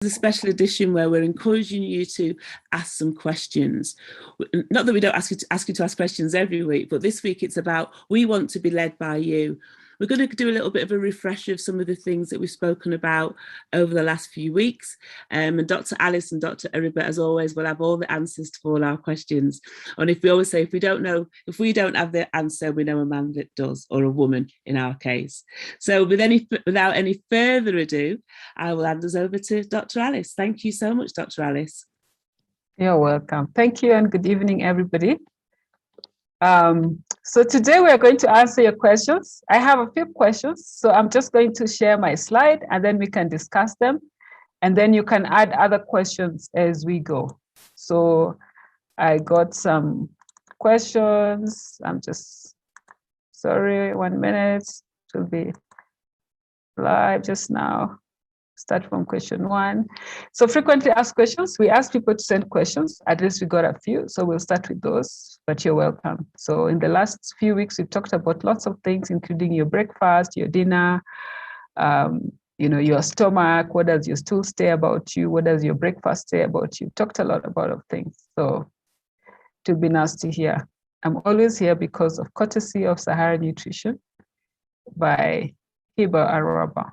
a special edition where we're encouraging you to ask some questions. Not that we don't ask you to ask questions every week, but this week it's about, we want to be led by you. We're going to do a little bit of a refresher of some of the things that we've spoken about over the last few weeks. And Dr. Alice and Dr. Eribet, as always, will have all the answers to all our questions. And if we always say, if we don't have the answer, we know a man that does, or a woman in our case. So without any further ado, I will hand us over to Dr. Alice. Thank you so much, Dr. Alice. You're welcome. Thank you and good evening, everybody. So today we are going to answer your questions. I have a few questions, so I'm just going to share my slide and then we can discuss them. And then you can add other questions as we go. So I got some questions. I'm just, sorry, 1 minute. It will be live just now. Start from question 1. So frequently asked questions. We asked people to send questions. At least we got a few. So we'll start with those, but you're welcome. So in the last few weeks, we've talked about lots of things, including your breakfast, your dinner, your stomach. What does your stool say about you? What does your breakfast say about you? Talked a lot about things. So it will be nice to hear. I'm always here because of courtesy of Sahara Nutrition by Hiba Araba.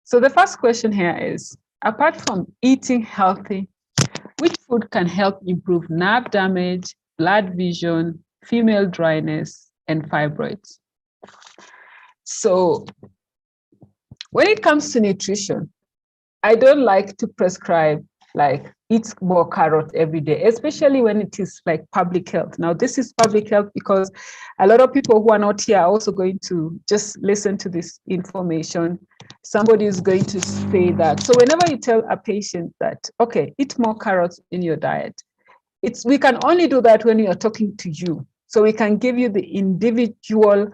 So the first question here is, apart from eating healthy, which food can help improve nerve damage, blood vision, female dryness, and fibroids? So when it comes to nutrition, I don't like to prescribe like eat more carrot every day, especially when it is like public health. Now, this is public health because a lot of people who are not here are also going to just listen to this information. Somebody is going to say that. So whenever you tell a patient that, okay, eat more carrots in your diet, we can only do that when you are talking to you. So we can give you the individual,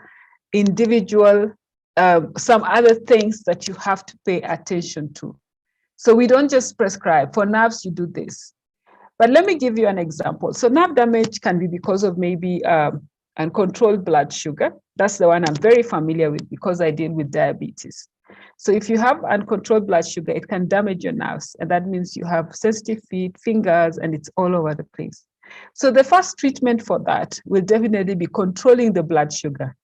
some other things that you have to pay attention to. So we don't just prescribe. For nerves, you do this. But let me give you an example. So nerve damage can be because of maybe uncontrolled blood sugar. That's the one I'm very familiar with because I deal with diabetes. So if you have uncontrolled blood sugar, it can damage your nerves. And that means you have sensitive feet, fingers, and it's all over the place. So the first treatment for that will definitely be controlling the blood sugar.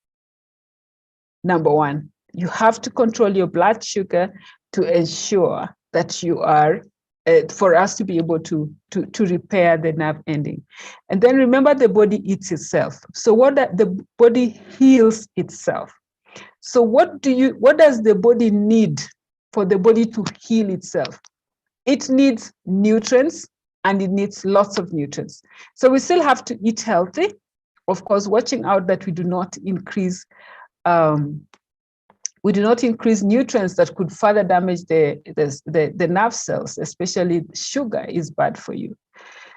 Number one, you have to control your blood sugar to ensure that you are, for us to be able to repair the nerve ending. And then remember, the body eats itself. So the body heals itself. So what does the body need for the body to heal itself? It needs nutrients, and it needs lots of nutrients. So we still have to eat healthy, of course, watching out that we do not increase nutrients that could further damage the nerve cells, especially sugar is bad for you.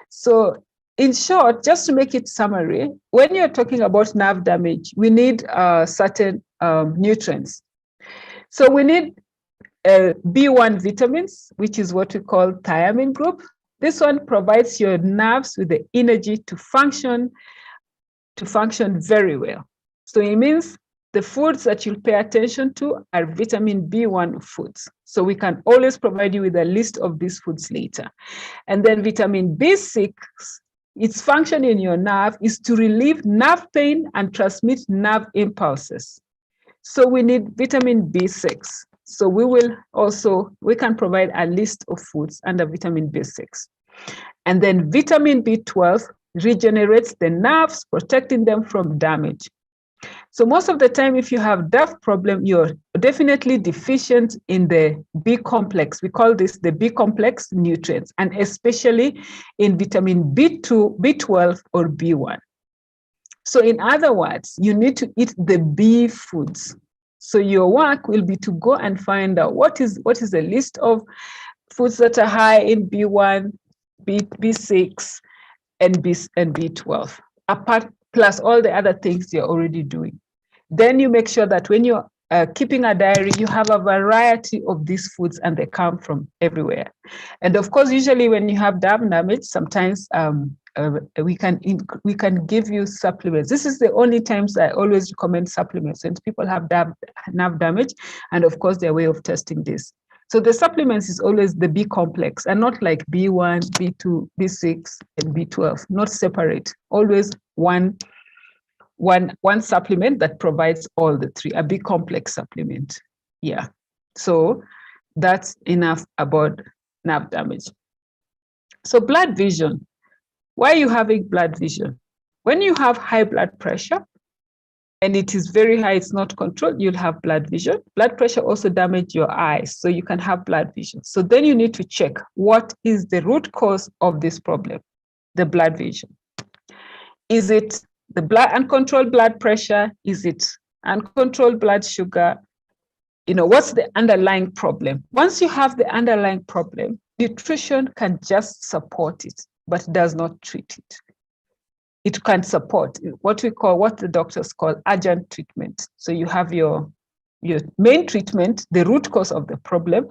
So in short, just to make it summary, when you're talking about nerve damage, we need certain nutrients. So we need B1 vitamins, which is what we call thiamine group. This one provides your nerves with the energy to function very well. So it means the foods that you'll pay attention to are vitamin B1 foods. So we can always provide you with a list of these foods later. And then vitamin B6, its function in your nerve is to relieve nerve pain and transmit nerve impulses. So we need vitamin B6. So we can provide a list of foods under vitamin B6. And then vitamin B12 regenerates the nerves, protecting them from damage. So most of the time, if you have that problem, you're definitely deficient in the B complex. We call this the B complex nutrients, and especially in vitamin B2, B12, or B1. So in other words, you need to eat the B foods. So your work will be to go and find out what is the list of foods that are high in B1, B6, and B12, plus all the other things you're already doing. Then you make sure that when you're keeping a diary, you have a variety of these foods and they come from everywhere. And of course, usually when you have nerve damage, sometimes we can give you supplements. This is the only times I always recommend supplements when people have nerve damage. And of course, their way of testing this. So the supplements is always the B complex and not like B1, B2, B6, and B12, not separate. Always one supplement that provides all the three, a B complex supplement. Yeah. So that's enough about nerve damage. So blood vision. Why are you having blood vision? When you have high blood pressure, and it is very high, it's not controlled, you'll have blood vision. Blood pressure also damages your eyes, so you can have blood vision. So then you need to check what is the root cause of this problem, the blood vision. Is it the uncontrolled blood pressure? Is it uncontrolled blood sugar? What's the underlying problem? Once you have the underlying problem, nutrition can just support it, but does not treat it. It can support what the doctors call urgent treatment. So you have your main treatment, the root cause of the problem,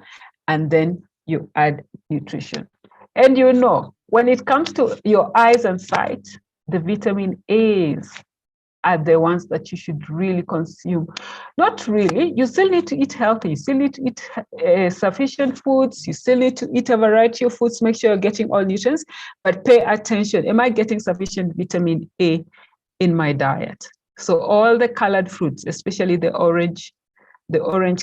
and then you add nutrition. And when it comes to your eyes and sight, the vitamin A's are the ones that you should really consume. Not really, you still need to eat healthy, you still need to eat sufficient foods, you still need to eat a variety of foods, make sure you're getting all nutrients, but pay attention. Am I getting sufficient vitamin A in my diet? So all the colored fruits, especially the orange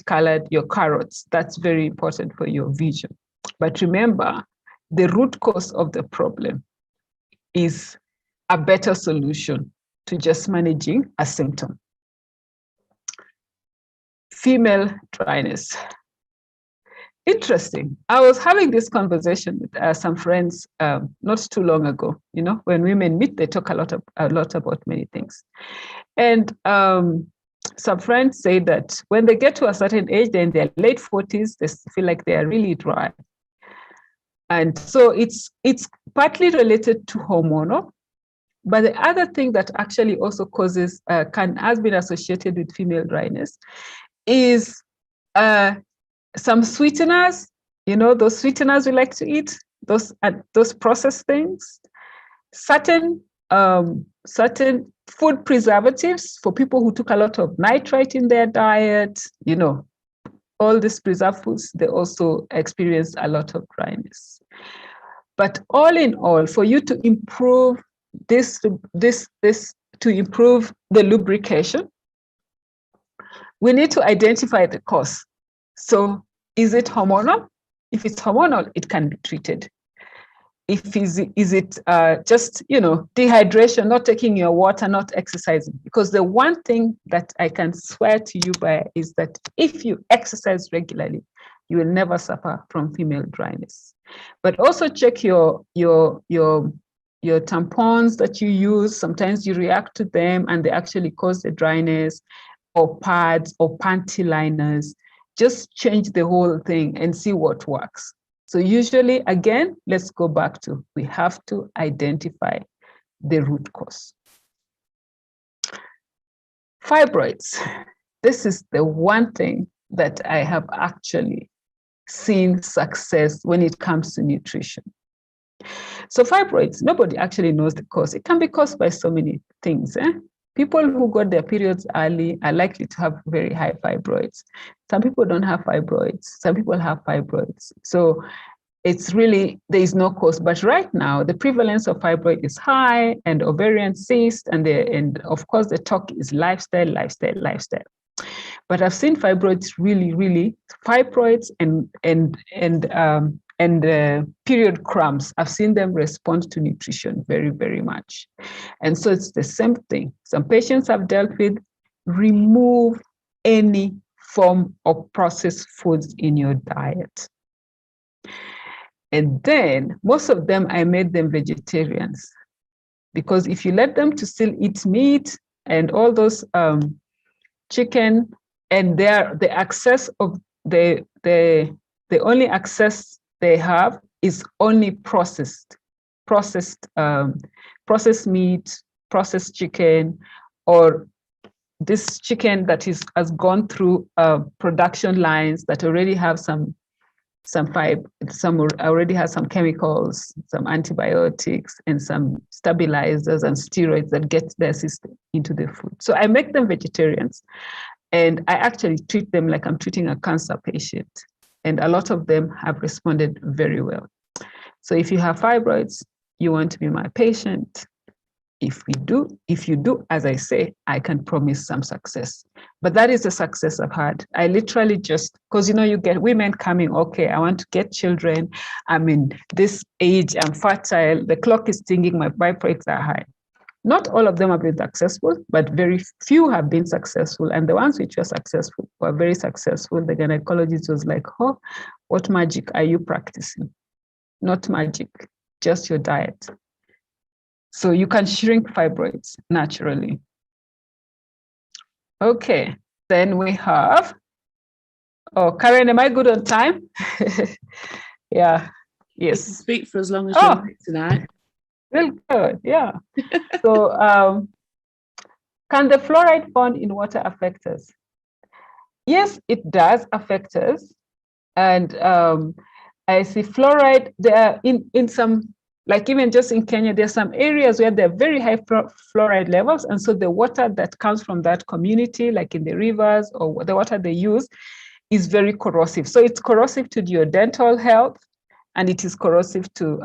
colored, your carrots, that's very important for your vision. But remember, the root cause of the problem is a better solution to just managing a symptom. Female dryness. Interesting. I was having this conversation with some friends not too long ago. When women meet, they talk a lot about many things. And some friends say that when they get to a certain age, they're in their late 40s, they feel like they are really dry. And so it's partly related to hormonal. But the other thing that actually also causes, has been associated with female dryness is some sweeteners, those sweeteners we like to eat, those processed things, certain food preservatives for people who took a lot of nitrite in their diet, all these preserved foods, they also experience a lot of dryness. But all in all, for you to improve to improve the lubrication, we need to identify the cause. So is it hormonal? If it's hormonal, it can be treated. If is it just dehydration, not taking your water, not exercising? Because the one thing that I can swear to you by is that if you exercise regularly, you will never suffer from female dryness. But also check your tampons that you use. Sometimes you react to them and they actually cause the dryness, or pads or panty liners. Just change the whole thing and see what works. So usually, again, let's go back to, we have to identify the root cause. Fibroids. This is the one thing that I have actually seen success when it comes to nutrition. So fibroids, nobody actually knows the cause. It can be caused by so many things. People who got their periods early are likely to have very high fibroids. Some people don't have fibroids. Some people have fibroids. So it's really, there is no cause. But right now, the prevalence of fibroid is high, and ovarian cyst, and of course, the talk is lifestyle. But I've seen fibroids fibroids and period cramps. I've seen them respond to nutrition very, very much. And so it's the same thing. Some patients I've dealt with, remove any form of processed foods in your diet. And then most of them, I made them vegetarians, because if you let them to still eat meat and all those chicken, and the access of the only access they have is only processed meat, processed chicken, or this chicken that has gone through production lines that already have some already has some chemicals, some antibiotics, and some stabilizers and steroids that get their system into the food. So I make them vegetarians, and I actually treat them like I'm treating a cancer patient. and a lot of them have responded very well. So if you have fibroids, you want to be my patient. If you do, as I say, I can promise some success. But that is the success I've had. I literally just, because you get women coming, okay, I want to get children. I'm in this age, I'm fertile, the clock is ticking, my fibroids are high. Not all of them have been successful, but very few have been successful. And the ones which were successful were very successful. The gynecologist was like, oh, what magic are you practicing? Not magic, just your diet. So you can shrink fibroids naturally. Okay, then we have, oh, Karen, am I good on time? Yeah, yes. You can speak for as long as you like tonight. Real good, yeah. So can the fluoride found in water affect us? Yes, it does affect us. And I see fluoride there in some, like even just in Kenya, there's some areas where there are very high fluoride levels. And so the water that comes from that community, like in the rivers or the water they use, is very corrosive. So it's corrosive to your dental health, and it is corrosive to,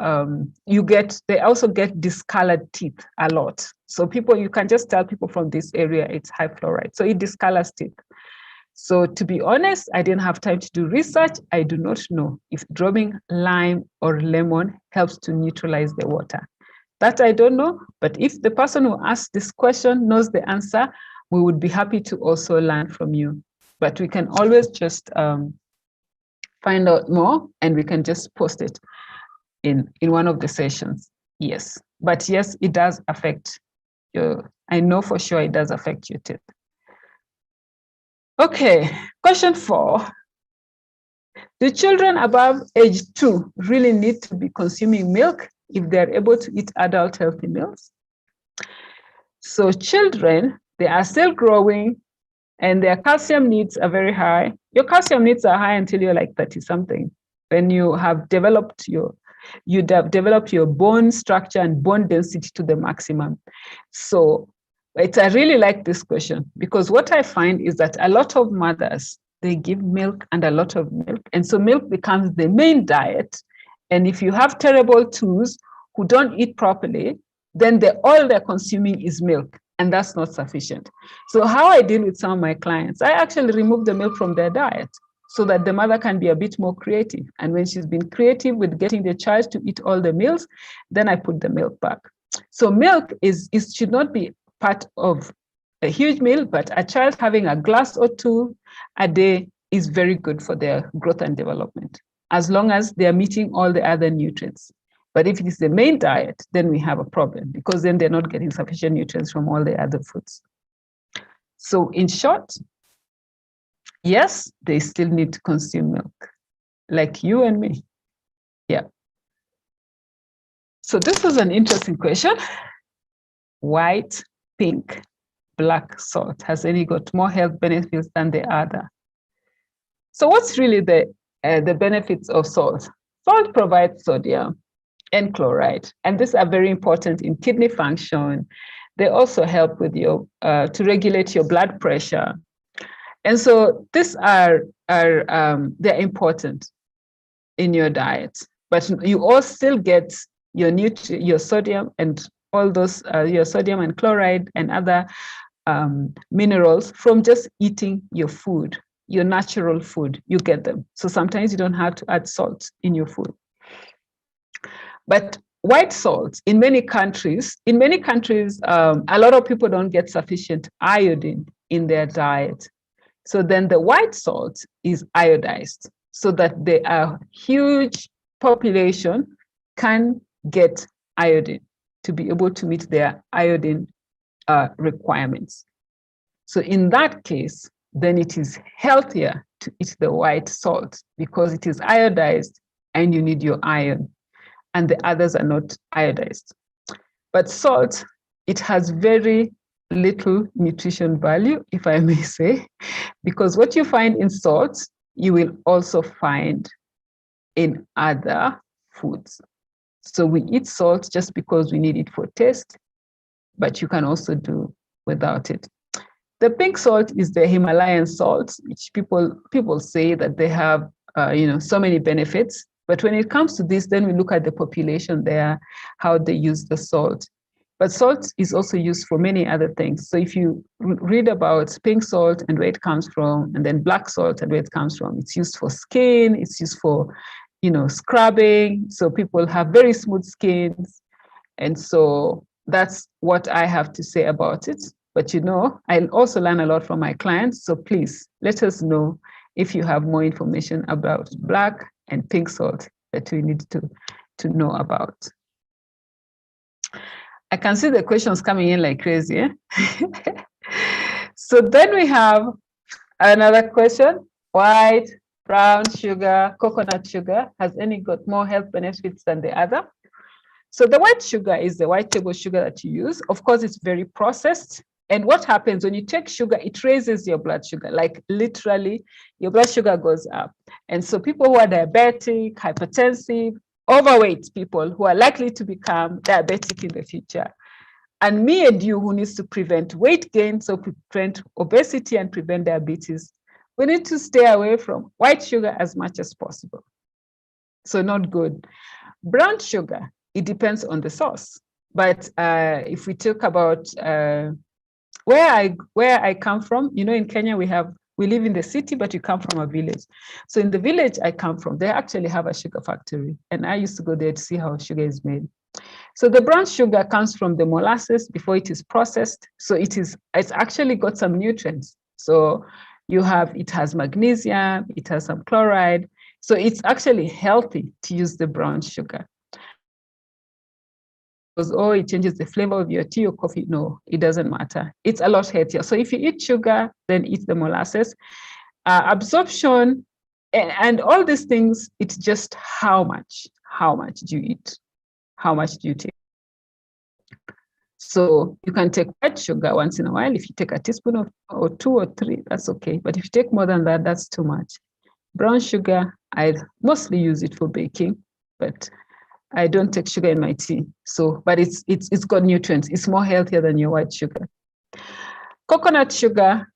they also get discolored teeth a lot. So you can just tell people from this area it's high fluoride. So it discolors teeth. So to be honest, I didn't have time to do research. I do not know if dropping lime or lemon helps to neutralize the water. That I don't know, but if the person who asked this question knows the answer, we would be happy to also learn from you. But we can always just find out more, and we can just post it in one of the sessions. Yes, but yes, it does affect I know for sure it does affect your teeth. Okay, question 4. Do children above age 2 really need to be consuming milk if they're able to eat adult healthy meals? So children, they are still growing and their calcium needs are very high. Your calcium needs are high until you're like 30 something. When you have developed your bone structure and bone density to the maximum. So I really like this question, because what I find is that a lot of mothers, they give milk and a lot of milk. And so milk becomes the main diet. And if you have terrible twos who don't eat properly, then all they're consuming is milk, and that's not sufficient. So how I deal with some of my clients, I actually remove the milk from their diet so that the mother can be a bit more creative. And when she's been creative with getting the child to eat all the meals, then I put the milk back. So milk should not be part of a huge meal, but a child having a glass or 2 a day is very good for their growth and development, as long as they're meeting all the other nutrients. But if it is the main diet, then we have a problem, because then they're not getting sufficient nutrients from all the other foods. So in short, yes, they still need to consume milk, like you and me. Yeah. So this is an interesting question. White, pink, black salt, has any got more health benefits than the other? So what's really the benefits of salt? Salt provides sodium and chloride, and these are very important in kidney function. They also help with your to regulate your blood pressure, and so these they're important in your diet. But you all still get your sodium and all those your sodium and chloride and other minerals from just eating your food, your natural food. You get them. So sometimes you don't have to add salt in your food. But white salt in many countries, a lot of people don't get sufficient iodine in their diet. So then the white salt is iodized so that a huge population can get iodine to be able to meet their iodine requirements. So in that case, then it is healthier to eat the white salt because it is iodized and you need your iron, and the others are not iodized. But salt, it has very little nutrition value, if I may say, because what you find in salt, you will also find in other foods. So we eat salt just because we need it for taste, but you can also do without it. The pink salt is the Himalayan salt, which people say that they have so many benefits. But when it comes to this, then we look at the population there, how they use the salt. But salt is also used for many other things. So if you read about pink salt and where it comes from, and then black salt and where it comes from, it's used for skin, it's used for, scrubbing. So people have very smooth skins. And so that's what I have to say about it. But I also learn a lot from my clients. So please let us know if you have more information about black and pink salt that we need to know about. I can see the questions coming in like crazy. Eh? So then we have another question. White, brown sugar, coconut sugar, has any got more health benefits than the other? So the white sugar is the white table sugar that you use. Of course, it's very processed. And what happens when you take sugar, it raises your blood sugar, like literally your blood sugar goes up. And so people who are diabetic, hypertensive, overweight people who are likely to become diabetic in the future. And me and you who needs to prevent weight gain, so prevent obesity and prevent diabetes, we need to stay away from white sugar as much as possible. So not good. Brown sugar, it depends on the source. But if we talk about where I come from, in Kenya, we live in the city, but you come from a village. So in the village I come from, they actually have a sugar factory. And I used to go there to see how sugar is made. So the brown sugar comes from the molasses before it is processed. So it's actually got some nutrients. So it has magnesium, it has some chloride. So it's actually healthy to use the brown sugar. Because, it changes the flavor of your tea or coffee. No, it doesn't matter. It's a lot healthier. So if you eat sugar, then eat the molasses. Absorption and all these things, it's just how much do you eat? How much do you take? So you can take white sugar once in a while. If you take a teaspoon or 2 or 3, that's okay. But if you take more than that, that's too much. Brown sugar, I mostly use it for baking, but I don't take sugar in my tea. So, but it's got nutrients. It's more healthier than your white sugar. Coconut sugar,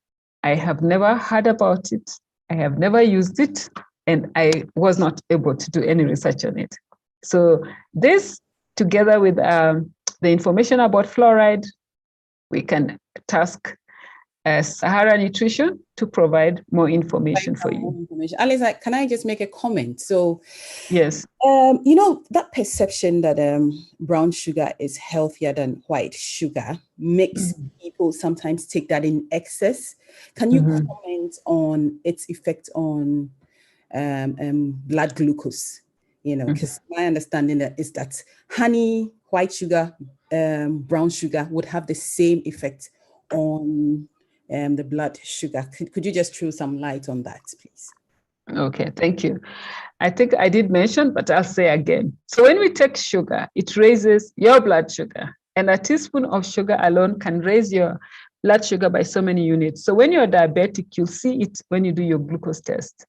I have never heard about it. I have never used it, and I was not able to do any research on it. So this, together with the information about fluoride, we can task Sahara Nutrition to provide more information for you. Alice, can I just make a comment? So, yes, that perception that brown sugar is healthier than white sugar makes people sometimes take that in excess. Can you comment on its effect on blood glucose? Because my understanding is that honey, white sugar, brown sugar would have the same effect on the blood sugar. Could you just throw some light on that, please? Okay, thank you. I think I did mention, but I'll say again. So when we take sugar, it raises your blood sugar, and a teaspoon of sugar alone can raise your blood sugar by so many units. So when you're diabetic, you'll see it when you do your glucose test.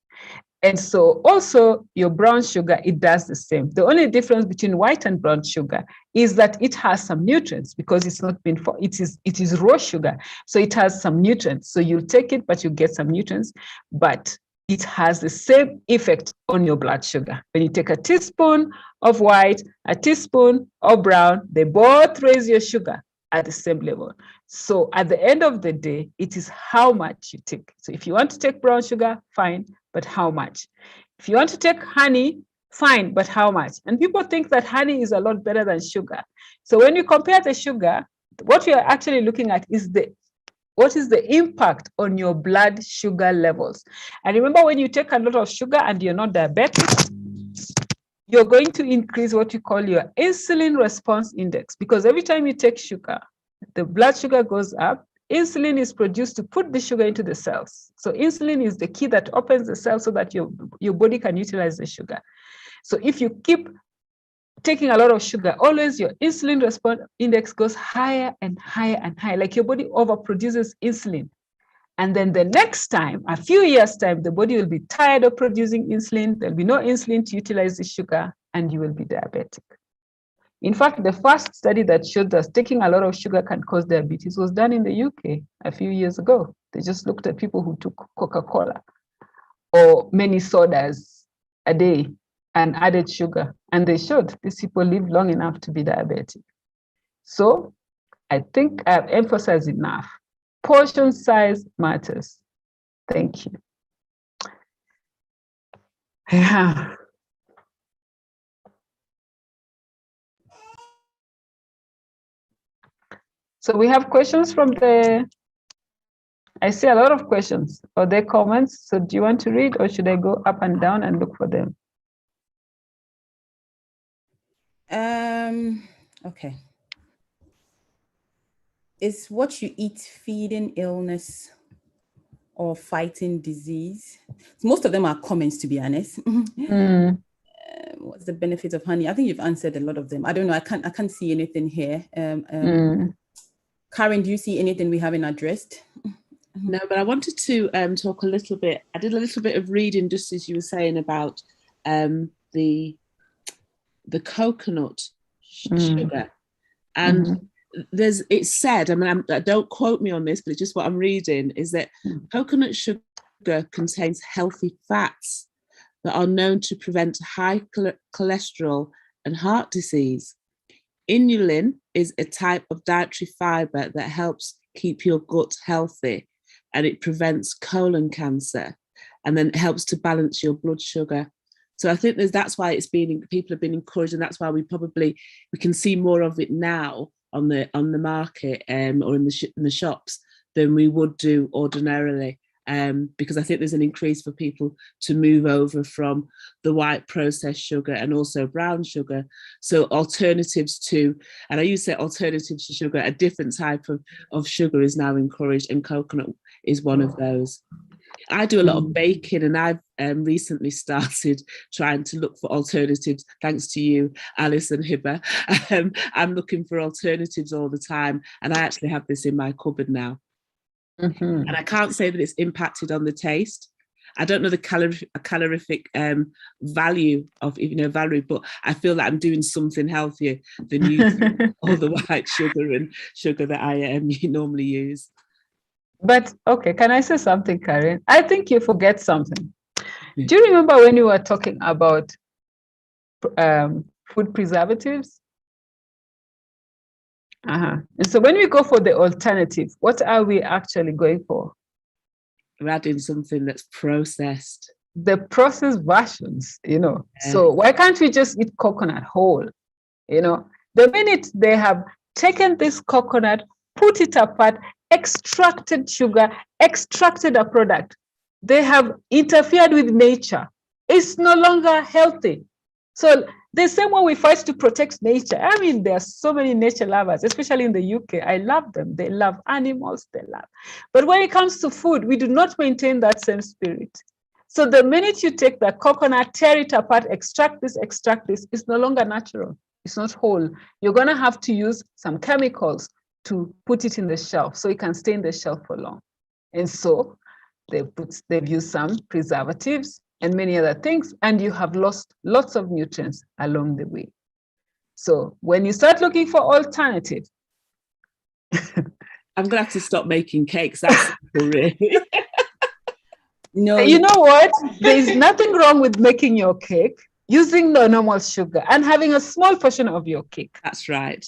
And so also your brown sugar, it does the same. The only difference between white and brown sugar is that it has some nutrients because it's not been it is raw sugar. So it has some nutrients. So you'll take it, but you get some nutrients, but it has the same effect on your blood sugar. When you take a teaspoon of white, a teaspoon of brown, they both raise your sugar at the same level. So at the end of the day, it is how much you take. So if you want to take brown sugar, fine, but how much? If you want to take honey, fine, but how much? And people think that honey is a lot better than sugar. So when you compare the sugar, what we are actually looking at is what is the impact on your blood sugar levels. And remember, when you take a lot of sugar and you're not diabetic, you're going to increase what you call your insulin response index, because every time you take sugar, the blood sugar goes up. Insulin is produced to put the sugar into the cells. So insulin is the key that opens the cell so that your body can utilize the sugar. So if you keep taking a lot of sugar, always your insulin response index goes higher and higher and higher, like your body overproduces insulin. And then the next time, a few years' time, the body will be tired of producing insulin. There'll be no insulin to utilize the sugar, and you will be diabetic. In fact, the first study that showed that taking a lot of sugar can cause diabetes was done in the UK a few years ago. They just looked at people who took Coca-Cola or many sodas, a day and added sugar, and they should. These people live long enough to be diabetic. So I think I've emphasized enough. Portion size matters. Thank you. Yeah. So we have questions from I see a lot of questions or their comments. So do you want to read, or should I go up and down and look for them? Okay. Is what you eat feeding illness or fighting disease? Most of them are comments, to be honest. What's the benefit of honey? I think you've answered a lot of them. I don't know. I can't see anything here. Karen, do you see anything we haven't addressed? No, but I wanted to talk a little bit. I did a little bit of reading, just as you were saying, about the coconut sugar, and it's said. I mean, don't quote me on this, but it's just what I'm reading. Is that coconut sugar contains healthy fats that are known to prevent high cholesterol and heart disease. Inulin is a type of dietary fiber that helps keep your gut healthy, and it prevents colon cancer, and then it helps to balance your blood sugar. So I think that's why people have been encouraged, and that's why we can see more of it now on the market or in the shops than we would do ordinarily. Because I think there's an increase for people to move over from the white processed sugar and also brown sugar. So alternatives to, and I used to say alternatives to sugar, a different type of sugar is now encouraged, and coconut is one of those. I do a lot of baking, and I've recently started trying to look for alternatives, thanks to you, Alice and Hibba. I'm looking for alternatives all the time, and I actually have this in my cupboard now. And I can't say that it's impacted on the taste. I don't know the calorific value of, value, but I feel that I'm doing something healthier than using all the white sugar and sugar that I normally use. But okay, can I say something, Karen? I think you forget something. Do you remember when you were talking about food preservatives? And so when we go for the alternative, what are we actually going for? We're adding something that's processed. The processed versions, So why can't we just eat coconut whole? The minute they have taken this coconut, put it apart, extracted sugar, extracted a product, they have interfered with nature. It's no longer healthy. So the same way we fight to protect nature. I mean, there are so many nature lovers, especially in the UK. I love them. They love animals. But when it comes to food, we do not maintain that same spirit. So the minute you take the coconut, tear it apart, extract this, it's no longer natural. It's not whole. You're going to have to use some chemicals to put it in the shelf so it can stay in the shelf for long. And so they've used some preservatives and many other things, and you have lost lots of nutrients along the way. So when you start looking for alternatives, I'm gonna have to stop making cakes. That's really. No, you know what? There is nothing wrong with making your cake using the normal sugar and having a small portion of your cake. That's right.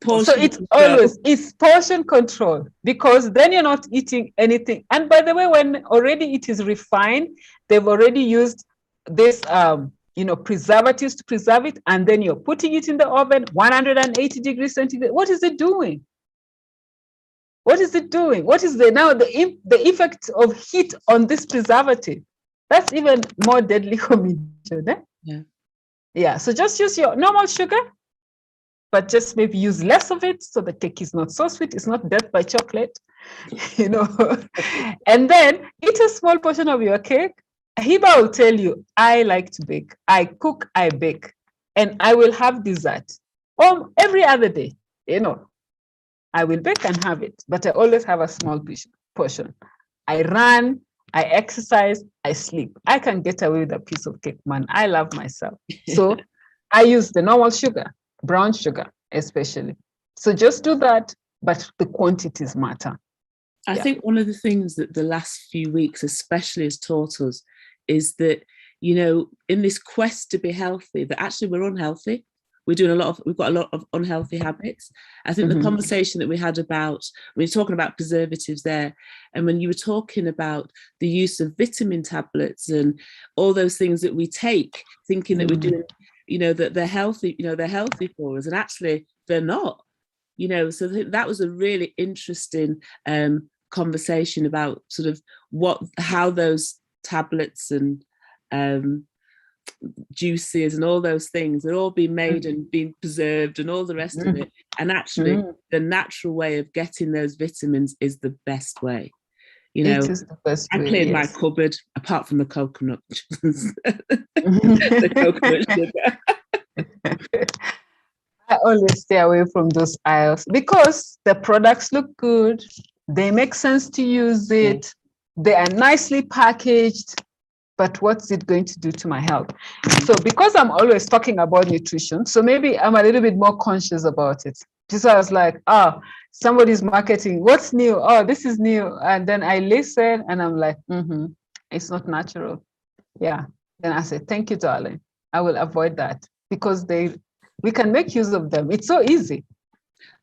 So it's portion control, because then you're not eating anything. And by the way, when already it is refined, they've already used this preservatives to preserve it, and then you're putting it in the oven, 180 degrees centigrade. What is it doing? What is it doing? What is the effect of heat on this preservative? That's even more deadly combination. Yeah. So just use your normal sugar, but just maybe use less of it so the cake is not so sweet. It's not death by chocolate, And then eat a small portion of your cake. Hiba will tell you, I like to bake. I cook, I bake, and I will have dessert every other day. I will bake and have it, but I always have a small portion. I run, I exercise, I sleep. I can get away with a piece of cake, man. I love myself. So I use the normal sugar, brown sugar especially. So just do that, but the quantities matter. I think one of the things that the last few weeks especially has taught us is that you know, in this quest to be healthy, that actually we're unhealthy. We've got a lot of unhealthy habits. I think the conversation that we had about, when you're talking about preservatives there, and when you were talking about the use of vitamin tablets and all those things that we take, thinking that we're doing, you know, that they're healthy, you know, they're healthy for us, and actually they're not, you know. So I think that was a really interesting conversation about sort of how those tablets and juices and all those things are all being made and being preserved and all the rest of it, and actually the natural way of getting those vitamins is the best way, you know. It is the best I way, cleared my cupboard apart from the coconut the coconut sugar. I always stay away from those aisles because the products look good, they make sense to use it, they are nicely packaged, but what's it going to do to my health? So because I'm always talking about nutrition, so maybe I'm a little bit more conscious about it. Just I was like, somebody's marketing, what's new? Oh, this is new. And then I listen and I'm like, it's not natural. Yeah. Then I said, thank you, darling. I will avoid that because we can make use of them. It's so easy.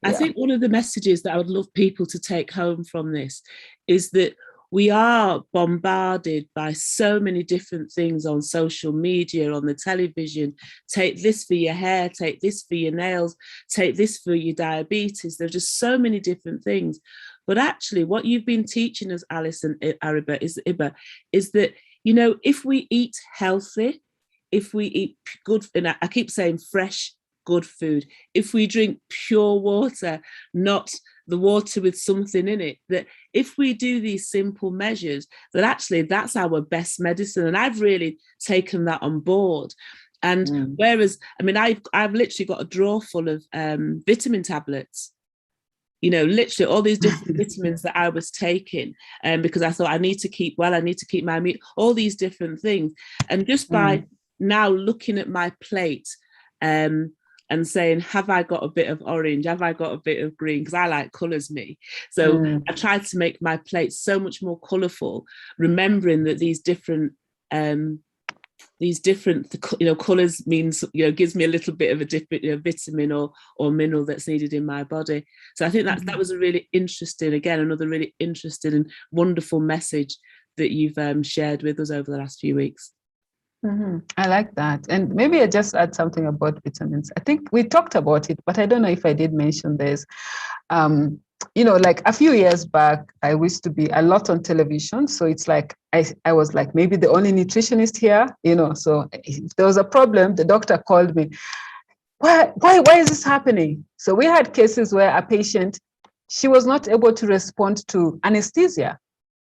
I think one of the messages that I would love people to take home from this is that we are bombarded by so many different things on social media, on the television. Take this for your hair, take this for your nails, take this for your diabetes. There's just so many different things. But actually what you've been teaching us, Alice and Iba, is that, you know, if we eat healthy, if we eat good, and I keep saying fresh, good food, if we drink pure water, not the water with something in it, that if we do these simple measures, that actually that's our best medicine. And I've really taken that on board. And whereas, I mean, I've literally got a drawer full of vitamin tablets, you know, literally all these different vitamins that I was taking, because I thought I need to keep well, I need to keep my meat, all these different things. And just by now looking at my plate, and saying, have I got a bit of orange? Have I got a bit of green? Because I like colours, me. So I tried to make my plate so much more colourful, remembering that these different, you know, colours means, you know, gives me a little bit of a different, you know, vitamin or mineral that's needed in my body. So I think that was a really interesting, again, another really interesting and wonderful message that you've shared with us over the last few weeks. I like that. And maybe I just add something about vitamins. I think we talked about it, but I don't know if I did mention this. You know, like a few years back, I used to be a lot on television. So it's like, I was like maybe the only nutritionist here, you know, so if there was a problem, the doctor called me. Why is this happening? So we had cases where a patient, she was not able to respond to anesthesia.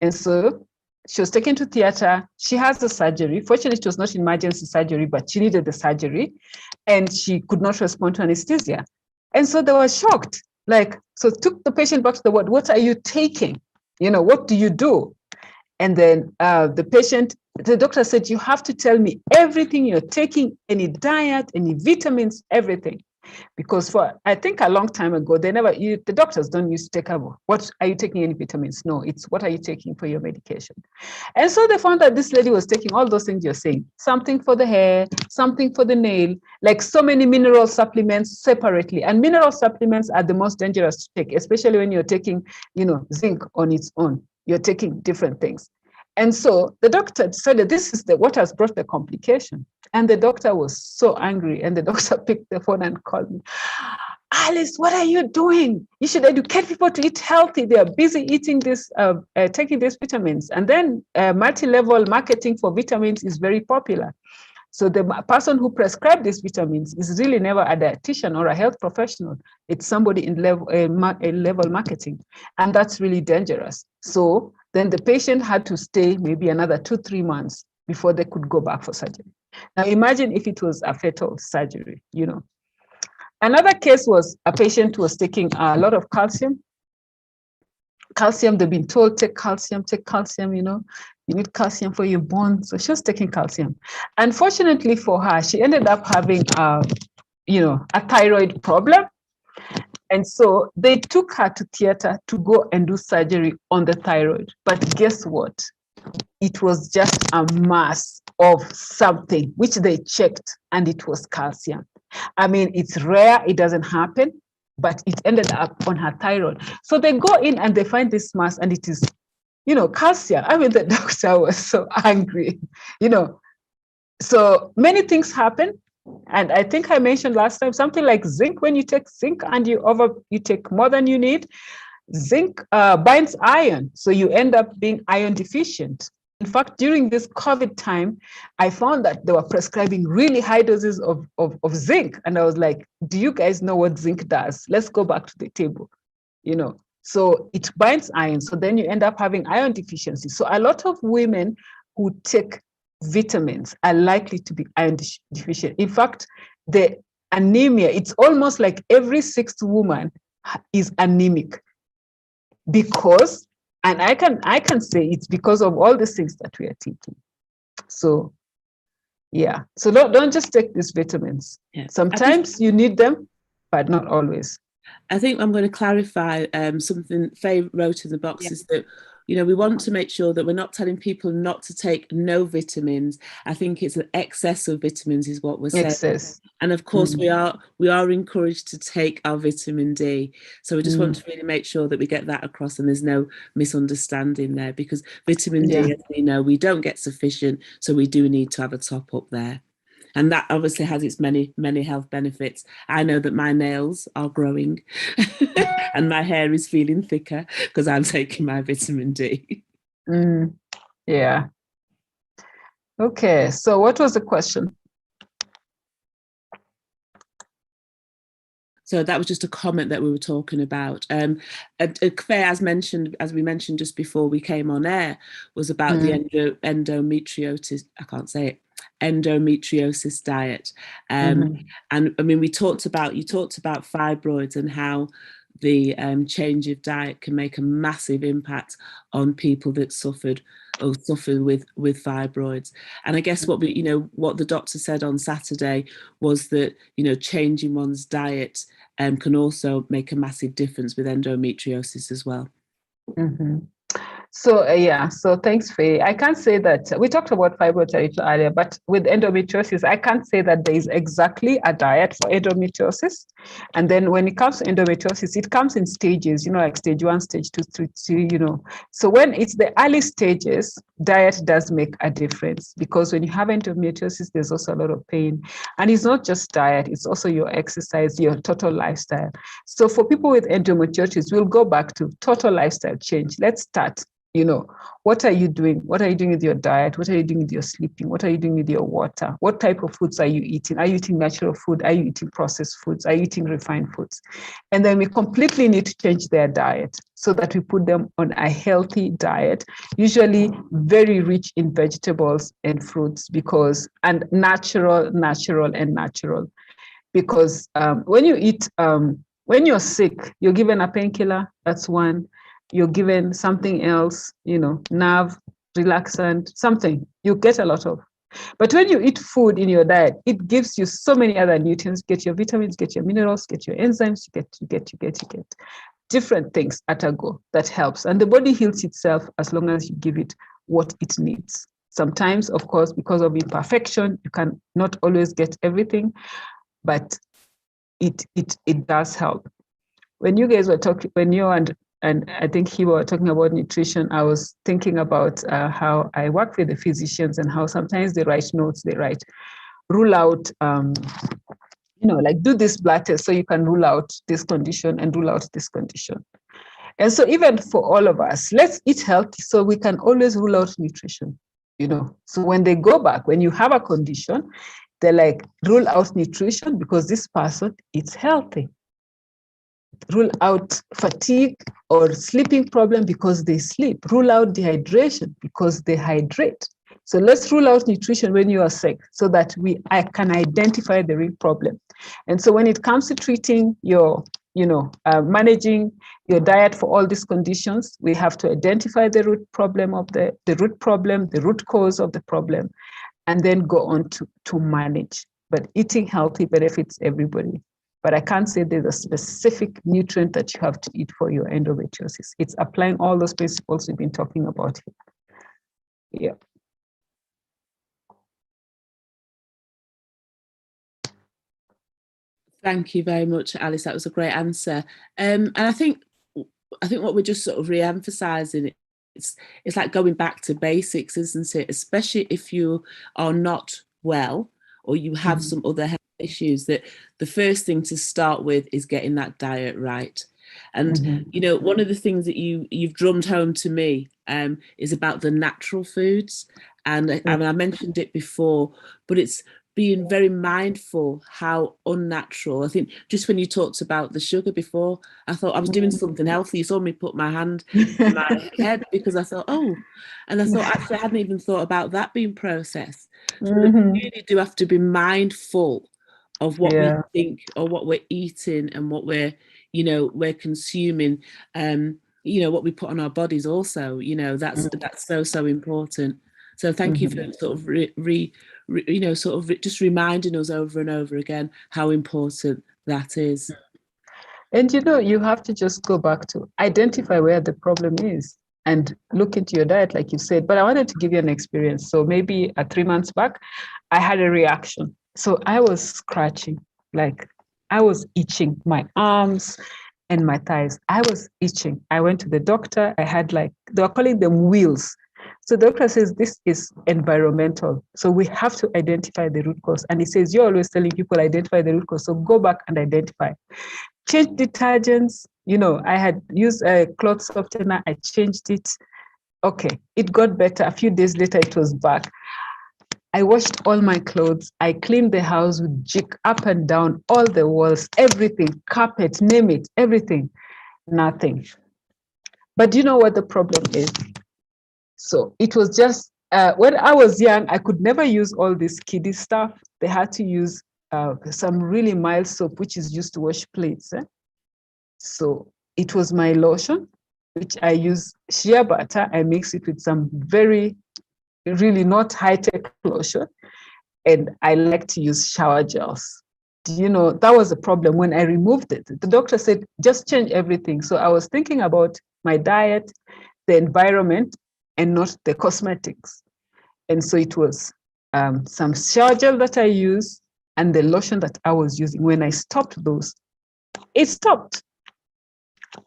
And so she was taken to theater. She has a surgery. Fortunately, it was not emergency surgery, but she needed the surgery and she could not respond to anesthesia. And so they were shocked. Like, so took the patient back to the ward. What are you taking? You know, what do you do? And then the doctor said, you have to tell me everything you're taking, any diet, any vitamins, everything. Because for, I think a long time ago, the doctors don't used to take over. What are you taking any vitamins? No, it's what are you taking for your medication? And so they found that this lady was taking all those things you're saying, something for the hair, something for the nail, like so many mineral supplements separately. And mineral supplements are the most dangerous to take, especially when you're taking, you know, zinc on its own. You're taking different things. And so the doctor decided this is what has brought the complication. And the doctor was so angry. And the doctor picked the phone and called me. Alice, what are you doing? You should educate people to eat healthy. They are busy eating this, taking these vitamins. And then multi-level marketing for vitamins is very popular. So the person who prescribed these vitamins is really never a dietitian or a health professional. It's somebody in level marketing. And that's really dangerous. So then the patient had to stay maybe another 2-3 months before they could go back for surgery. Now imagine if it was a fatal surgery, you know. Another case was a patient who was taking a lot of calcium. Calcium, they've been told, take calcium, you know. You need calcium for your bones. So she was taking calcium. Unfortunately for her, she ended up having a thyroid problem. And so they took her to theater to go and do surgery on the thyroid. But guess what? it was just a mass of something which they checked, and it was calcium. I mean, it's rare, it doesn't happen, but it ended up on her thyroid. So they go in and they find this mass, and it is, calcium. I mean, the doctor was so angry, So many things happen. And I think I mentioned last time something like zinc. When you take zinc and you take more than you need, zinc binds iron, so you end up being iron deficient. In fact, during this COVID time, I found that they were prescribing really high doses of zinc. And I was like, do you guys know what zinc does? Let's go back to the table, So it binds iron. So then you end up having iron deficiency. So a lot of women who take vitamins are likely to be iron deficient. In fact, the anemia, it's almost like every sixth woman is anemic, because, and I can say it's because of all the things that we are taking. So yeah, so don't just take these vitamins. Yeah. Sometimes you need them, but not always. I think I'm going to clarify something Faye wrote in the box, is that, we want to make sure that we're not telling people not to take no vitamins. I think it's an excess of vitamins is what we're saying. Excess. And of course, we are encouraged to take our vitamin D. So we just want to really make sure that we get that across, and there's no misunderstanding there, because vitamin D, as we know, we don't get sufficient. So we do need to have a top up there. And that obviously has its many, many health benefits. I know that my nails are growing and my hair is feeling thicker because I'm taking my vitamin D. Yeah. Okay, so what was the question? So that was just a comment that we were talking about. Faye, as we mentioned just before we came on air, was about the endometriosis. I can't say it. Endometriosis diet. And I mean, you talked about fibroids and how the change of diet can make a massive impact on people that suffer with fibroids. And I guess what the doctor said on Saturday was that, changing one's diet can also make a massive difference with endometriosis as well. So so thanks, Faye. I can't say that we talked about fibroids a little earlier, but with endometriosis, I can't say that there is exactly a diet for endometriosis. And then when it comes to endometriosis, it comes in stages, like stage 1, stage 2, stage 3, So when it's the early stages, diet does make a difference, because when you have endometriosis, there's also a lot of pain. And it's not just diet, it's also your exercise, your total lifestyle. So for people with endometriosis, we'll go back to total lifestyle change. Let's start. What are you doing? What are you doing with your diet? What are you doing with your sleeping? What are you doing with your water? What type of foods are you eating? Are you eating natural food? Are you eating processed foods? Are you eating refined foods? And then we completely need to change their diet so that we put them on a healthy diet, usually very rich in vegetables and fruits, and natural. Because when you eat, when you're sick, you're given a painkiller, that's one. You're given something else, nerve, relaxant, something you get a lot of. But when you eat food in your diet, it gives you so many other nutrients, get your vitamins, get your minerals, get your enzymes, you get different things at a go that helps. And the body heals itself as long as you give it what it needs. Sometimes, of course, because of imperfection, you can not always get everything, but it does help. When you guys were talking, and I think he was talking about nutrition, I was thinking about how I work with the physicians and how sometimes they write notes, rule out, like do this blood test so you can rule out this condition and rule out this condition. And so even for all of us, let's eat healthy so we can always rule out nutrition, So when they go back, when you have a condition, they're like, rule out nutrition because this person eats healthy. Rule out fatigue or sleeping problem because they sleep. Rule out dehydration because they hydrate. So let's rule out nutrition when you are sick so that I can identify the real problem. And so when it comes to treating your, managing your diet for all these conditions, we have to identify the root problem of the root cause of the problem, and then go on to manage. But eating healthy benefits everybody. But I can't say there's a specific nutrient that you have to eat for your endometriosis. It's applying all those principles we've been talking about here. Yeah. Thank you very much, Alice. That was a great answer. And I think what we're just sort of re-emphasizing, it's like going back to basics, isn't it? Especially if you are not well or you have some other health issues, that the first thing to start with is getting that diet right. And you know, one of the things that you've drummed home to me is about the natural foods, and I mentioned it before, but it's being very mindful how unnatural. I think just when you talked about the sugar before, I thought I was doing something healthy. You saw me put my hand to my head because I thought, oh, and I thought actually I hadn't even thought about that being processed. So we really do have to be mindful of what we think or what we're eating and what we're consuming. You know, what we put on our bodies also. You know, that's so important. So thank you for sort of just reminding us over and over again how important that is. And you know, you have to just go back to identify where the problem is and look into your diet, like you said. But I wanted to give you an experience. So maybe 3 months back, I had a reaction. So I was scratching, like I was itching my arms and my thighs. I was itching. I went to the doctor. I had they were calling them wheals. So the doctor says this is environmental. So we have to identify the root cause. And he says, you're always telling people identify the root cause. So go back and identify. Change detergents. You know, I had used a cloth softener. I changed it. Okay, it got better. A few days later, it was back. I washed all my clothes. I cleaned the house with jig up and down, all the walls, everything, carpet, name it, everything. Nothing. But you know what the problem is? So it was just, when I was young, I could never use all this kiddie stuff. They had to use some really mild soap, which is used to wash plates. So it was my lotion, which I use shea butter. I mix it with some very, really not high-tech lotion. And I like to use shower gels. You know, that was a problem when I removed it. The doctor said, just change everything. So I was thinking about my diet, the environment, and not the cosmetics. And so it was some shower gel that I used and the lotion that I was using. When I stopped those, it stopped.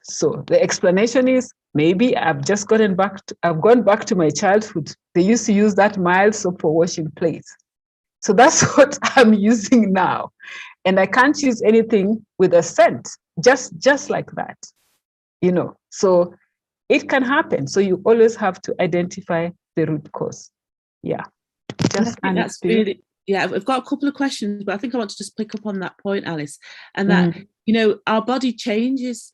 So the explanation is maybe I've gone back to my childhood. They used to use that mild soap for washing plates. So that's what I'm using now. And I can't use anything with a scent, just like that, you know. So it can happen. So you always have to identify the root cause. Yeah. That's really, I've got a couple of questions, but I think I want to just pick up on that point, Alice, and that, you know, our body changes,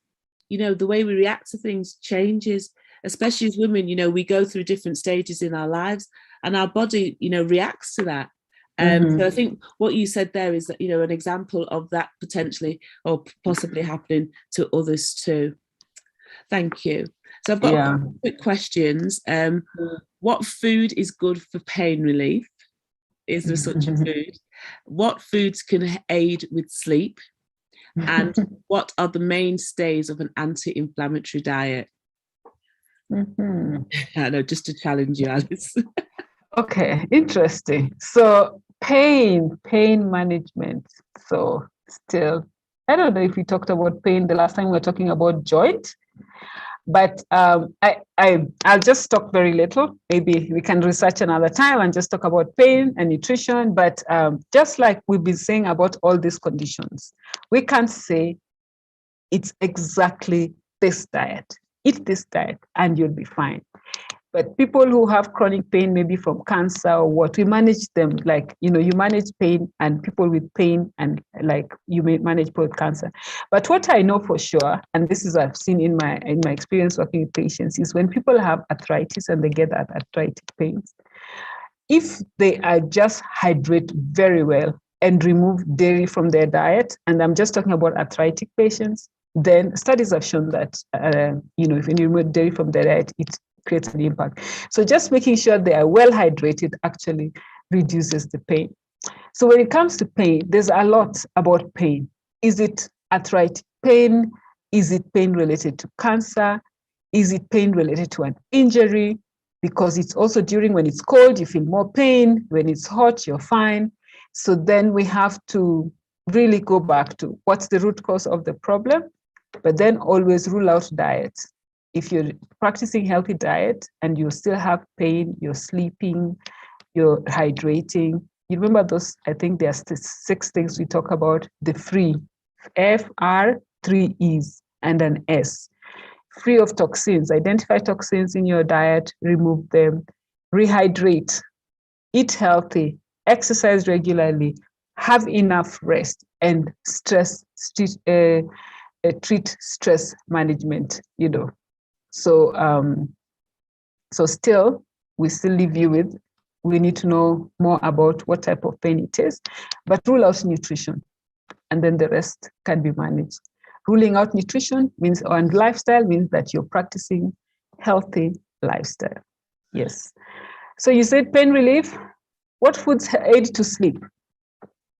you know, the way we react to things changes, especially as women. You know, we go through different stages in our lives and our body, you know, reacts to that. So I think what you said there is that, you know, an example of that potentially or possibly happening to others too. Thank you. So I've got a couple quick questions. What food is good for pain relief? Is there such a food? What foods can aid with sleep? And what are the mainstays of an anti-inflammatory diet? I know, just to challenge you, Alice. Okay, interesting. So pain management. So still, I don't know if we talked about pain the last time we were talking about joint, but I'll just talk very little. Maybe we can research another time and just talk about pain and nutrition. But just like we've been saying about all these conditions, we can't say it's exactly this diet. Eat this diet and you'll be fine. But people who have chronic pain, maybe from cancer or what, we manage them like, you know, you manage pain and people with pain and like you may manage both cancer. But what I know for sure, and this is what I've seen in my experience working with patients, is when people have arthritis and they get that arthritic pains, if they are just hydrate very well and remove dairy from their diet, and I'm just talking about arthritic patients, then studies have shown that, you know, if you remove dairy from their diet, it creates an impact. So just making sure they are well hydrated actually reduces the pain. So when it comes to pain, there's a lot about pain. Is it arthritic pain? Is it pain related to cancer? Is it pain related to an injury? because it's also during when it's cold, you feel more pain. When it's hot, you're fine. So then we have to really go back to what's the root cause of the problem, but then always rule out diet. If you're practicing healthy diet and you still have pain, you're sleeping, you're hydrating, you remember those, I think there's 6 things we talk about, the free, FR, 3 E's, and an S. Free of toxins, identify toxins in your diet, remove them, rehydrate, eat healthy, exercise regularly, have enough rest, and treat stress management, So, so still, we still leave you with, we need to know more about what type of pain it is, but rule out nutrition, and then the rest can be managed. Ruling out nutrition means, and lifestyle means that you're practicing healthy lifestyle. Yes. So you said pain relief. What foods aid to sleep?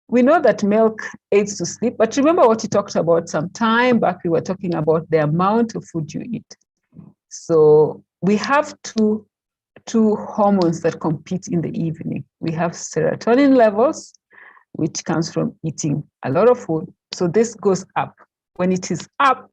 We know that milk aids to sleep, but remember what you talked about some time back, we were talking about the amount of food you eat. So we have two hormones that compete in the evening. We have serotonin levels, which comes from eating a lot of food. So this goes up. When it is up,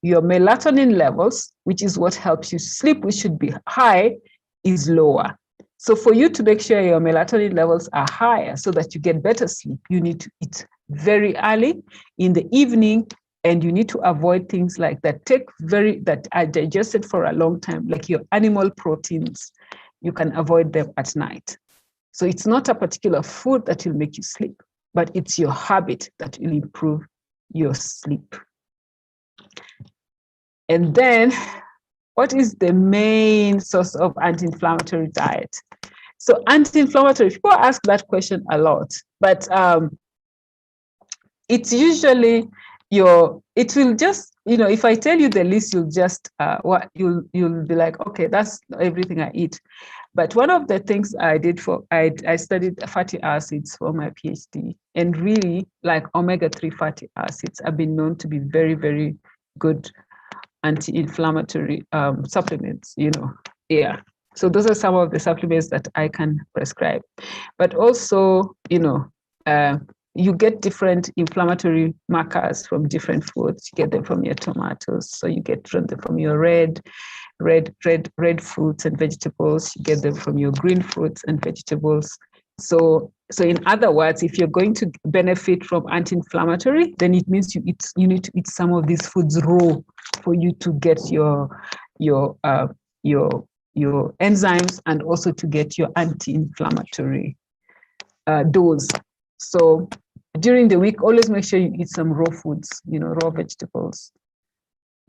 your melatonin levels, which is what helps you sleep, which should be high, is lower. So for you to make sure your melatonin levels are higher so that you get better sleep, you need to eat very early in the evening, and you need to avoid things like that that are digested for a long time, like your animal proteins. You can avoid them at night. So it's not a particular food that will make you sleep, but it's your habit that will improve your sleep. And then, what is the main source of anti-inflammatory diet? So anti-inflammatory, people ask that question a lot, but it's usually it will just, if I tell you the list, you'll just, you'll be like, okay, that's everything I eat. But one of the things I did I studied fatty acids for my PhD, and really, like omega-3 fatty acids have been known to be very, very good anti-inflammatory supplements, Yeah. So those are some of the supplements that I can prescribe. But also, you get different inflammatory markers from different foods. You get them from your tomatoes. So you get them from your red fruits and vegetables. You get them from your green fruits and vegetables. So in other words, if you're going to benefit from anti-inflammatory, then it means you need to eat some of these foods raw for you to get your enzymes, and also to get your anti-inflammatory dose. So during the week, always make sure you eat some raw foods, raw vegetables,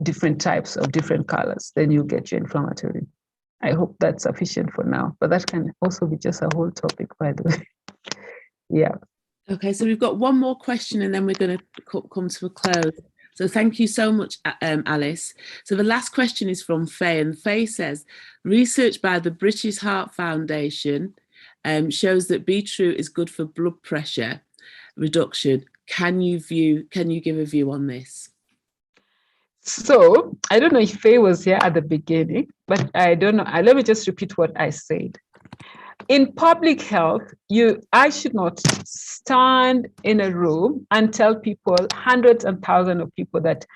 different types of different colors, then you get your inflammatory. I hope that's sufficient for now, but that can also be just a whole topic, by the way. Yeah. Okay, so we've got one more question and then we're going to come to a close. So thank you so much, Alice. So the last question is from Faye, and Faye says, research by the British Heart Foundation shows that beetroot is good for blood pressure reduction. Can you give a view on this? So I don't know if Faye was here at the beginning, but I don't know. Let me just repeat what I said. In public health, I should not stand in a room and tell people, hundreds and thousands of people, that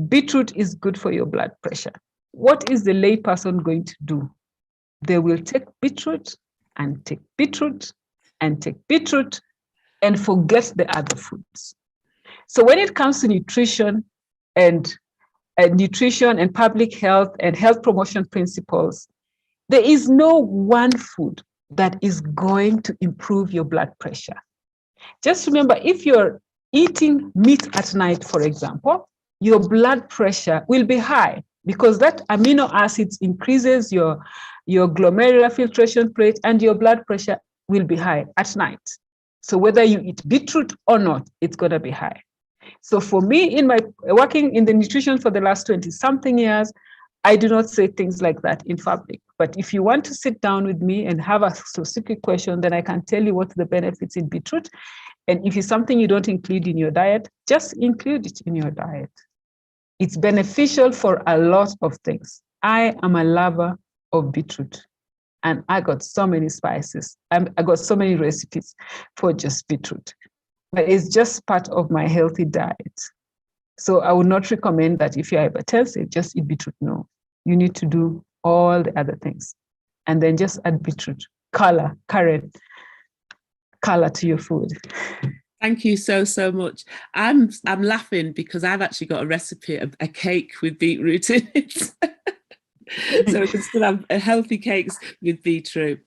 beetroot is good for your blood pressure. What is the layperson going to do? They will take beetroot and take beetroot and take beetroot and forget the other foods. So when it comes to nutrition and public health and health promotion principles, there is no one food that is going to improve your blood pressure. Just remember, if you're eating meat at night, for example, your blood pressure will be high because that amino acids increases your glomerular filtration rate, and your blood pressure will be high at night. So whether you eat beetroot or not, it's going to be high. So for me, in my working in the nutrition for the last 20-something years, I do not say things like that in public. But if you want to sit down with me and have a specific question, then I can tell you what the benefits in beetroot. And if it's something you don't include in your diet, just include it in your diet. It's beneficial for a lot of things. I am a lover of beetroot. And I got so many spices. I got so many recipes for just beetroot. But it's just part of my healthy diet. So I would not recommend that if you're hypertensive, just eat beetroot. No, you need to do all the other things. And then just add beetroot, current color to your food. Thank you so much. I'm laughing because I've actually got a recipe of a cake with beetroot in it. So we can still have healthy cakes with beetroot.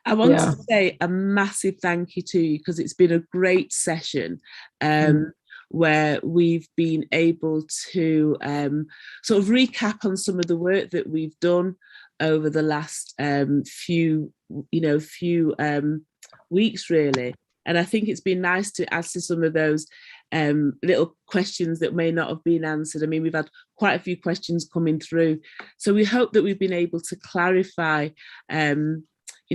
I want to say a massive thank you to you because it's been a great session where we've been able to sort of recap on some of the work that we've done over the last few weeks, really. And I think it's been nice to answer some of those little questions that may not have been answered. I mean, we've had quite a few questions coming through. So we hope that we've been able to clarify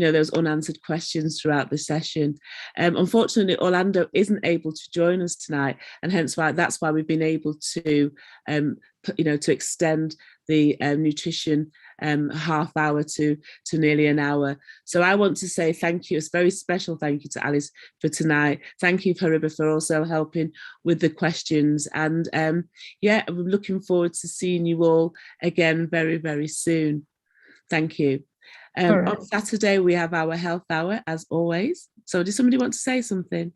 those unanswered questions throughout the session. Unfortunately, Orlando isn't able to join us tonight, and hence that's why we've been able to to extend the nutrition half hour to nearly an hour. So I want to say thank you, a very special thank you to Alice for tonight. Thank you, Hariba, for also helping with the questions. And I'm looking forward to seeing you all again very, very soon. Thank you. On Saturday, we have our health hour, as always. So does somebody want to say something?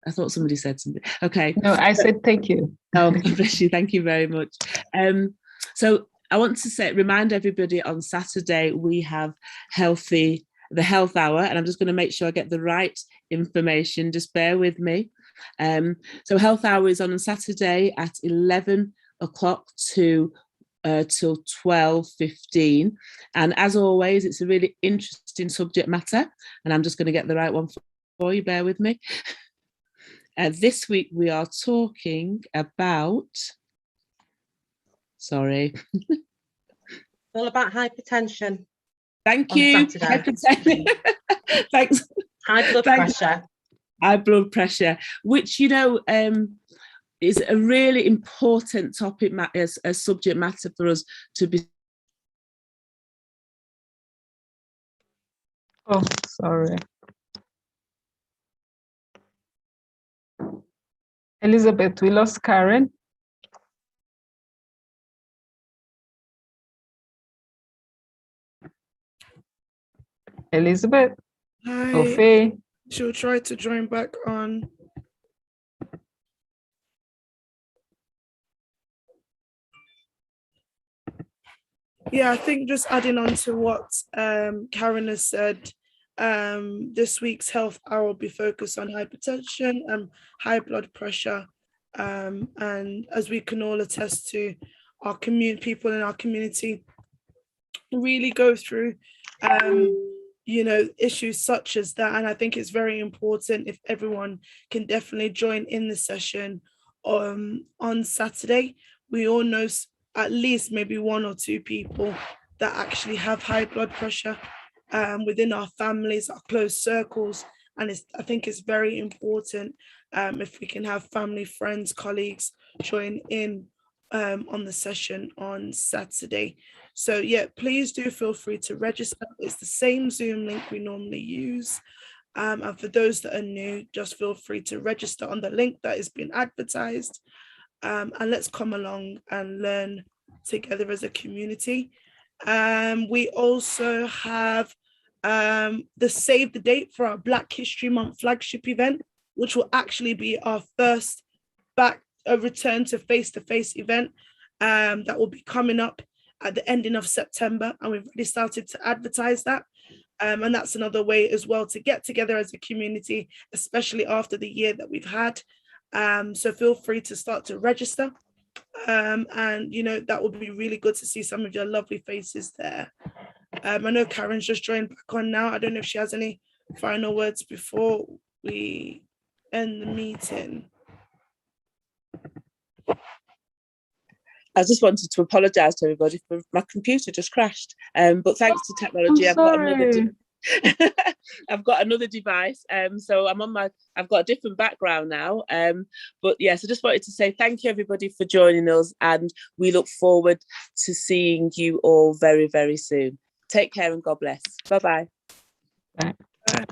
I thought somebody said something. Okay. No, I said thank you. Oh, bless you. Thank you very much. So I want to remind everybody on Saturday, we have the health hour, and I'm just going to make sure I get the right information. Just bear with me. So health hour is on Saturday at 11 o'clock till 12:15, and as always, it's a really interesting subject matter, and I'm just going to get the right one for you. Bear with me. This week we are talking about all about hypertension. Thank you. Hypertension. Thanks. High blood pressure. High blood pressure, which is a really important topic, as a subject matter for us to be. Oh, sorry. Elizabeth, we lost Karen. Elizabeth? Hi. Ofe? She'll try to join back on. Yeah, I think just adding on to what Karen has said, this week's health hour will be focused on hypertension and high blood pressure. And as we can all attest to, our people in our community really go through, issues such as that. And I think it's very important if everyone can definitely join in the session on Saturday. We all know at least maybe one or two people that actually have high blood pressure within our families, our close circles. And I think it's very important if we can have family, friends, colleagues join in on the session on Saturday. So yeah, please do feel free to register. It's the same Zoom link we normally use. And for those that are new, just feel free to register on the link that is being advertised. And let's come along and learn together as a community. We also have the save the date for our Black History Month flagship event, which will actually be our first return to face-to-face event that will be coming up at the ending of September, and we've already started to advertise that. And that's another way as well to get together as a community, especially after the year that we've had. So feel free to start to register. And that would be really good to see some of your lovely faces there. I know Karen's just joined back on now. I don't know if she has any final words before we end the meeting. I just wanted to apologise to everybody for my computer just crashed. But thanks to technology, I've got another device. So I've got a different background now. But yes, I just wanted to say thank you everybody for joining us, and we look forward to seeing you all very, very soon. Take care and God bless. Bye-bye. Bye. Bye.